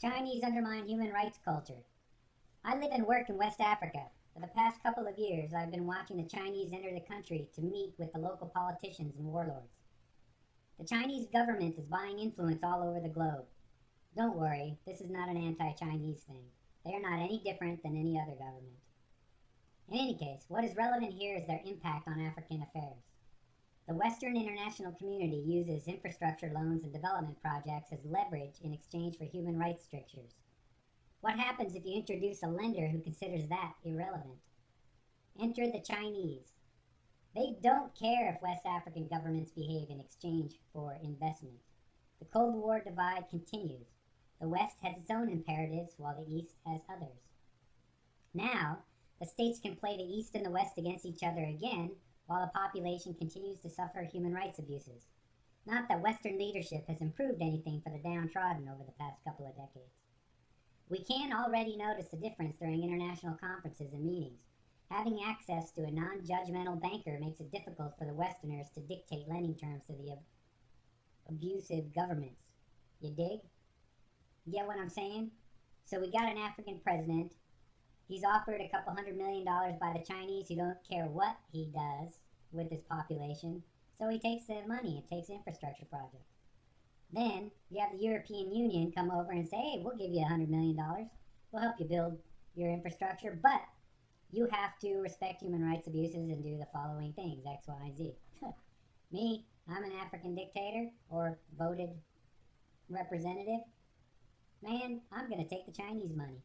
Chinese undermine human rights culture. I live and work in West Africa. For the past couple of years, I've been watching the Chinese enter the country to meet with the local politicians and warlords. The Chinese government is buying influence all over the globe. Don't worry, this is not an anti-Chinese thing. They are not any different than any other government. In any case, what is relevant here is their impact on African affairs. The Western international community uses infrastructure loans and development projects as leverage in exchange for human rights strictures. What happens if you introduce a lender who considers that irrelevant? Enter the Chinese. They don't care if West African governments behave in exchange for investment. The Cold War divide continues. The West has its own imperatives while the East has others. Now, the states can play the East and the West against each other again while the population continues to suffer human rights abuses. Not that Western leadership has improved anything for the downtrodden over the past couple of decades. We can already notice the difference during international conferences and meetings. Having access to a non-judgmental banker makes it difficult for the Westerners to dictate lending terms to the abusive governments. You dig? You get what I'm saying? So we got an African president. He's offered a couple $100 million by the Chinese who don't care what he does with his population. So he takes the money and takes infrastructure projects. Then you have the European Union come over and say, hey, we'll give you $100 million. We'll help you build your infrastructure, but you have to respect human rights abuses and do the following things, X, Y, Z. Me, I'm an African dictator or voted representative. Man, I'm going to take the Chinese money.